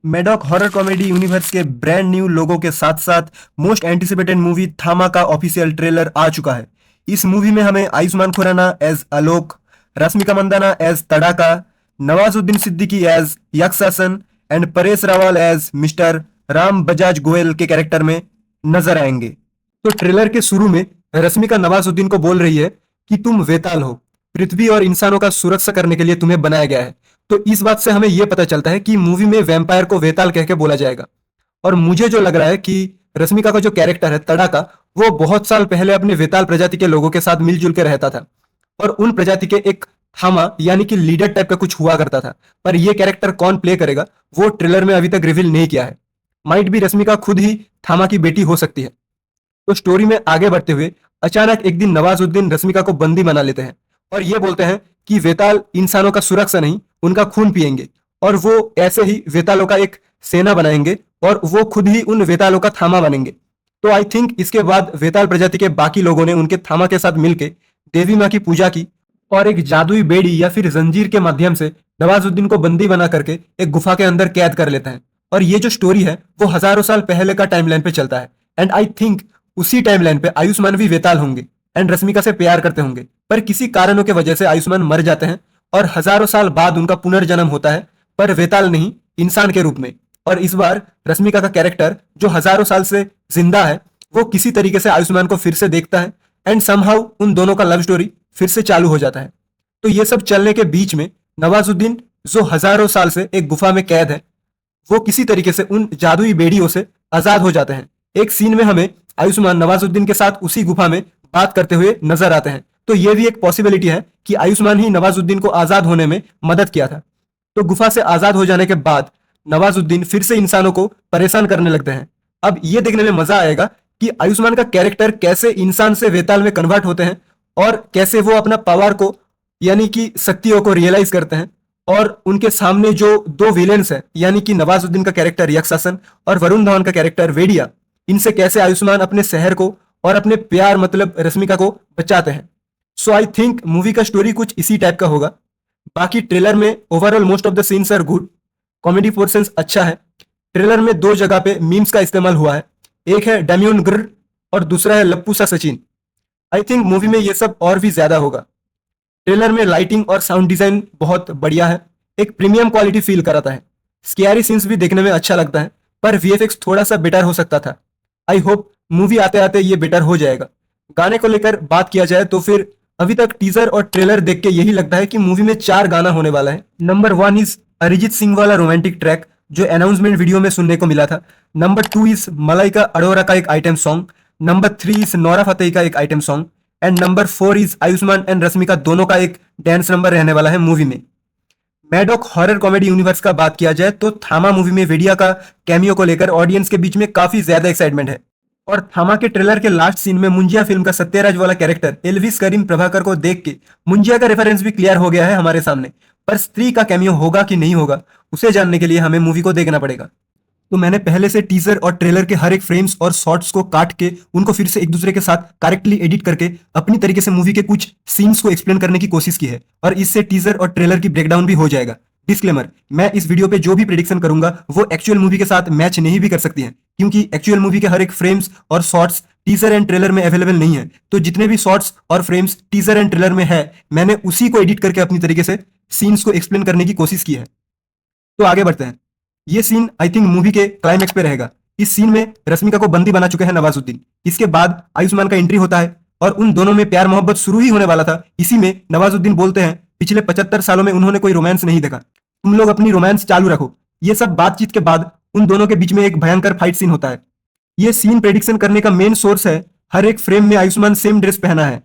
Maddock horror comedy universe के brand new लोगों के साथ साथ मोस्ट एंटिसिपेटेड मूवी थामा का ऑफिशियल ट्रेलर आ चुका है। इस मूवी में हमें Ayushmann Khurrana as Alok, Rashmika Mandanna as Tadaka, Nawazuddin Siddiqui as Yakshasan and Paresh Rawal as mister Ram Bajaj Goyal के कैरेक्टर में नजर आएंगे। तो ट्रेलर के शुरू में रश्मिका नवाजुद्दीन को बोल रही है कि तुम वेताल हो, पृथ्वी और इंसानों का सुरक्षा करने के लिए तुम्हें बनाया गया है। तो इस बात से हमें यह पता चलता है कि मूवी में वैम्पायर को वेताल कह के बोला जाएगा। और मुझे जो लग रहा है कि रश्मिका का जो कैरेक्टर है तड़ाका, वो बहुत साल पहले अपने वेताल प्रजाति के लोगों के साथ मिलजुल के रहता था और उन प्रजाति के एक थामा यानी कि लीडर टाइप का कुछ हुआ करता था। पर यह कैरेक्टर कौन प्ले करेगा वो ट्रेलर में अभी तक रिवील नहीं किया है। माइट भी रश्मिका खुद ही थामा की बेटी हो सकती है। तो स्टोरी में आगे बढ़ते हुए अचानक एक दिन नवाजुद्दीन रश्मिका को बंदी बना लेते हैं और ये बोलते हैं कि वेताल इंसानों का सुरक्षा नहीं, उनका खून पिएंगे और वो ऐसे ही वेतालों का एक सेना बनाएंगे और वो खुद ही उन वेतालों का थामा बनेंगे। तो आई थिंक इसके बाद वेताल प्रजाति के बाकी लोगों ने उनके थामा के साथ मिलकर देवी माँ की पूजा की और एक जादुई बेड़ी या फिर जंजीर के माध्यम से नवाजुद्दीन को बंदी बना करके एक गुफा के अंदर कैद कर लेते हैं। और ये जो स्टोरी है वो हजारों साल पहले का टाइमलाइन पे चलता है एंड आई थिंक उसी टाइमलाइन पे आयुष्मान भी वेताल होंगे एंड रश्मिका से प्यार करते होंगे। पर किसी कारणों की वजह से आयुष्मान मर जाते हैं और हजारों साल बाद उनका पुनर्जन्म होता है, पर वेताल नहीं, इंसान के रूप में। और इस बार रश्मिका का कैरेक्टर जो हजारों साल से जिंदा है वो किसी तरीके से आयुष्मान को फिर से देखता है एंड समहाउ उन दोनों का लव स्टोरी फिर से चालू हो जाता है। तो ये सब चलने के बीच में नवाजुद्दीन जो हजारों साल से एक गुफा में कैद है वो किसी तरीके से उन जादुई बेड़ियों से आजाद हो जाते हैं। एक सीन में हमें आयुष्मान नवाजुद्दीन के साथ उसी गुफा में बात करते हुए नजर आते हैं। तो यह भी एक पॉसिबिलिटी है कि आयुष्मान ही नवाजुद्दीन को आजाद होने में मदद किया था। तो गुफा से आजाद हो जाने के बाद नवाजुद्दीन फिर से इंसानों को परेशान करने लगते हैं। अब यह देखने में मजा आएगा कि आयुष्मान का कैरेक्टर कैसे इंसान से वेताल में कन्वर्ट होते हैं और कैसे वो अपना पावर को यानी कि शक्तियों को रियलाइज करते हैं। और उनके सामने जो दो विलेंस है यानी कि नवाजुद्दीन का कैरेक्टर यक्षासन और वरुण धवन का कैरेक्टर वेडिया, इनसे कैसे आयुष्मान अपने शहर को और अपने प्यार मतलब रश्मिका को बचाते हैं। सो आई थिंक मूवी का स्टोरी कुछ इसी टाइप का होगा। बाकी ट्रेलर में overall most of the scenes are good, comedy portions अच्छा है। ट्रेलर में दो जगह पे मीम्स का इस्तेमाल हुआ है, एक है डेम्यून ग्र और दूसरा है लप्पू सा सचिन। आई थिंक मूवी में ये सब और भी ज्यादा होगा। ट्रेलर में लाइटिंग और साउंड डिजाइन बहुत बढ़िया है, एक प्रीमियम क्वालिटी फील कराता है। स्कैरी सीन्स भी देखने में अच्छा लगता है, पर वीएफएक्स थोड़ा सा बेटर हो सकता था। आई होप मूवी आते आते ये बेटर हो जाएगा। गाने को लेकर बात किया जाए तो फिर अभी तक टीजर और ट्रेलर देख के यही लगता है कि मूवी में 4 गाना होने वाला है। नंबर 1 इज अरिजीत सिंह वाला रोमांटिक ट्रैक जो अनाउंसमेंट वीडियो में सुनने को मिला था। नंबर 2 इज मलाइका अरोरा का एक item song. Number 3 is Nora Fatehi का एक item song and number 4 is Ayushman and Rashmika दोनों का एक डांस नंबर रहने वाला है मूवी में। मैडॉक हॉरर कॉमेडी यूनिवर्स का बात किया जाए तो थामा मूवी में वेडिया का कैमियो को लेकर ऑडियंस के बीच में काफी ज्यादा एक्साइटमेंट है। और थामा के ट्रेलर के लास्ट सीन में मुंजिया फिल्म का सत्यराज वाला कैरेक्टर एल्विस करीम प्रभाकर को देख के मुंजिया का रेफरेंस भी क्लियर हो गया है हमारे सामने। पर स्त्री का कैमियो होगा कि नहीं होगा उसे जानने के लिए हमें मूवी को देखना पड़ेगा। तो मैंने पहले से टीजर और ट्रेलर के हर एक फ्रेम्स और शॉट्स को काट के उनको फिर से एक दूसरे के साथ करेक्टली एडिट करके अपनी तरीके से मूवी के कुछ सीन्स को एक्सप्लेन करने की कोशिश की है और इससे टीजर और ट्रेलर की ब्रेकडाउन भी हो जाएगा। डिस्क्लेमर, मैं इस वीडियो पे जो भी प्रेडिक्शन करूंगा वो एक्चुअल मूवी के साथ मैच नहीं भी कर सकती हैं क्योंकि एक्चुअल मूवी के हर एक फ्रेम्स और शॉट्स टीजर एंड ट्रेलर में अवेलेबल नहीं है। तो जितने भी शॉट्स और फ्रेम्स टीजर एंड ट्रेलर में है मैंने उसी को एडिट करके अपनी तरीके से सीन्स को एक्सप्लेन करने की कोशिश की है। तो आगे बढ़ते हैं। ये सीन आई थिंक मूवी के क्लाइमैक्स पे रहेगा। इस सीन में रश्मिका को बंदी बना चुके हैं नवाजुद्दीन। इसके बाद आयुष्मान का एंट्री होता है और उन दोनों में प्यार मोहब्बत शुरू ही होने वाला था। इसी में नवाजुद्दीन बोलते हैं पिछले 75 सालों में उन्होंने कोई रोमांस नहीं देखा, तुम लोग अपनी रोमांस चालू रखो। ये सब बातचीत के बाद उन दोनों के बीच में एक भयंकर फाइट सीन होता है। ये सीन प्रेडिक्शन करने का मेन सोर्स है, हर एक फ्रेम में आयुष्मान सेम ड्रेस पहना है।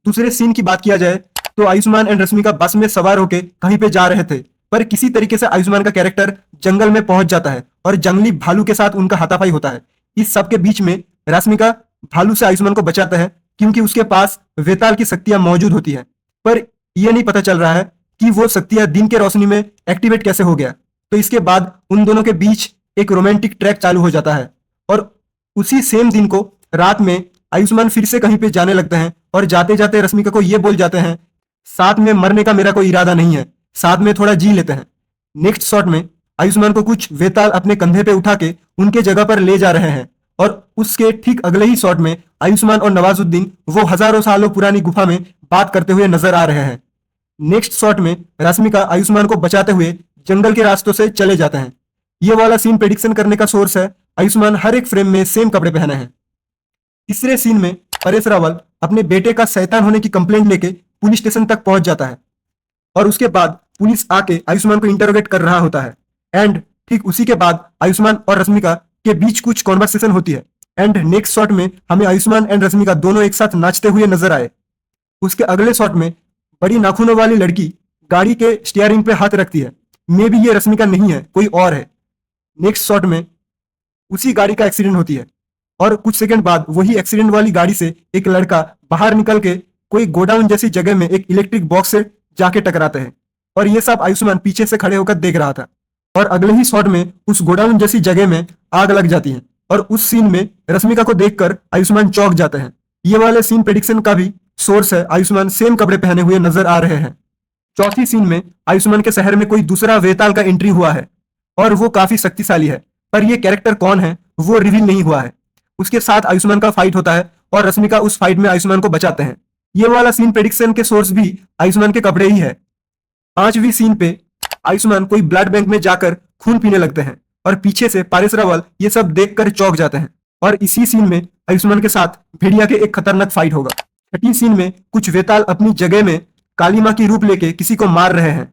दूसरे सीन की बात किया जाए तो आयुष्मान एंड रश्मिका बस में सवार होकर कहीं पे जा रहे थे, पर किसी तरीके से आयुष्मान का कैरेक्टर जंगल में पहुंच जाता है और जंगली भालू के साथ उनका हाथापाई होता है। इस सब के बीच में रश्मिका भालू से आयुष्मान को बचाता है क्योंकि उसके पास वेताल की शक्तियां मौजूद होती है, पर यह नहीं पता चल रहा है कि वो शक्तियां दिन के रोशनी में एक्टिवेट कैसे हो गया। तो इसके बाद उन दोनों के बीच एक रोमांटिक ट्रैक चालू हो जाता है और उसी सेम दिन को रात में आयुष्मान फिर से कहीं पे जाने लगते हैं और जाते जाते रश्मिका को ये बोल जाते हैं साथ में मरने का मेरा कोई इरादा नहीं है, साथ में थोड़ा जी लेते हैं। नेक्स्ट शॉट में आयुष्मान को कुछ वेताल अपने कंधे पे उठा के उनके जगह पर ले जा रहे हैं और उसके ठीक अगले ही शॉट में आयुष्मान और नवाजुद्दीन वो हजारों सालों पुरानी गुफा में बात करते हुए नजर आ रहे हैं। नेक्स्ट शॉट में रश्मिका आयुष्मान को बचाते हुए जंगल के रास्तों से चले जाते हैं। ये वाला सीन प्रेडिक्शन करने का सोर्स है आयुष्मान हर एक फ्रेम में सेम कपड़े पहने हैं। तीसरे सीन में परेश रावल अपने बेटे का शैतान होने की कंप्लेंट लेके पुलिस स्टेशन तक पहुंच जाता है और उसके बाद पुलिस आके आयुष्मान को इंटरोगेट कर रहा होता है एंड ठीक उसी के बाद आयुष्मान और रश्मिका के बीच कुछ कॉन्वर्सेशन होती है एंड नेक्स्ट शॉट में हमें आयुष्मान एंड रश्मिका दोनों एक साथ नाचते हुए नजर आए। उसके अगले शॉट में बड़ी नाखूनों वाली लड़की गाड़ी के स्टीयरिंग पे हाथ रखती है। मे भी ये रश्मिका नहीं है, कोई और है। नेक्स्ट शॉट में उसी गाड़ी का एक्सीडेंट होती है और कुछ सेकंड बाद वही एक्सीडेंट वाली गाड़ी से एक लड़का बाहर निकल के कोई गोडाउन जैसी जगह में एक इलेक्ट्रिक बॉक्स से जाके टकराते हैं और ये सब आयुष्मान पीछे से खड़े होकर देख रहा था। और अगले ही शॉट में उस गोडाउन जैसी जगह में आग लग जाती है और उस सीन में रश्मिका को देखकर आयुष्मान चौंक जाते हैं। ये वाले सीन प्रेडिक्शन का भी सोर्स है आयुष्मान सेम कपड़े पहने हुए नजर आ रहे हैं। चौथी सीन में आयुष्मान के शहर में कोई दूसरा वेताल का एंट्री हुआ है और वो काफी शक्तिशाली है, पर ये कैरेक्टर कौन है वो रिवील नहीं हुआ है। उसके साथ आयुष्मान का फाइट होता है और रश्मिका उस फाइट में आयुष्मान को बचाते हैं। ये वाला सीन प्रेडिक्शन के सोर्स भी आयुष्मान के कपड़े ही है। पांचवी सीन पे आयुष्मान कोई ब्लड बैंक में जाकर खून पीने लगते हैं और पीछे से परेश रावल ये सब देखकर चौंक जाते हैं और इसी सीन में आयुष्मान के साथ भेड़िया के एक खतरनाक फाइट होगा। छठी सीन में कुछ वेताल अपनी जगह में काली मां की रूप लेके किसी को मार रहे हैं।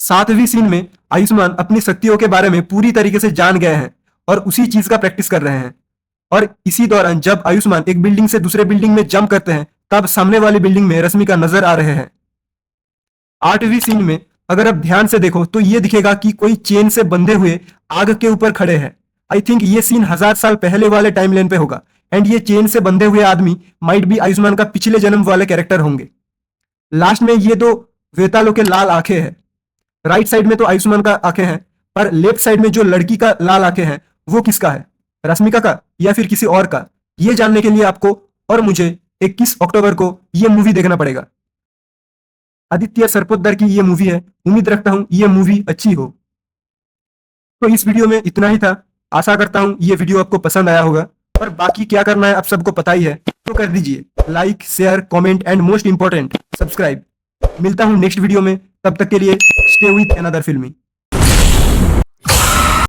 सातवीं सीन में आयुष्मान अपनी शक्तियों के बारे में पूरी तरीके से जान गए हैं और उसी चीज का प्रैक्टिस कर रहे हैं और इसी दौरान जब आयुष्मान एक बिल्डिंग से दूसरे बिल्डिंग में जंप करते हैं तब सामने वाली बिल्डिंग में रश्मिका नजर आ रहे हैं। आठवीं सीन में अगर आप ध्यान से देखो तो ये दिखेगा कि कोई चेन से बंधे हुए आग के ऊपर खड़े हैं। आई थिंक ये सीन 1000 साल पहले वाले टाइमलाइन पे होगा एंड ये चेन से बंधे हुए आदमी माइट भी आयुष्मान का पिछले जन्म वाले कैरेक्टर होंगे। लास्ट में ये दो वेतालों के लाल आंखें हैं। राइट साइड में तो आयुष्मान का आंखें हैं, पर लेफ्ट साइड में जो लड़की का लाल आंखें हैं वो किसका है, रश्मिका का या फिर किसी और का? ये जानने के लिए आपको और मुझे 21 अक्टूबर को ये मूवी देखना पड़ेगा। आदित्य सरपोतदार की ये मूवी है। उम्मीद रखता हूं ये मूवी अच्छी हो। तो इस वीडियो में इतना ही था। आशा करता हूं ये वीडियो आपको पसंद आया होगा और बाकी क्या करना है आप सबको पता ही है, तो कर दीजिए like, share, comment and most important subscribe. मिलता हूं नेक्स्ट वीडियो में, तब तक के लिए स्टे विथ अनदर फिल्मी।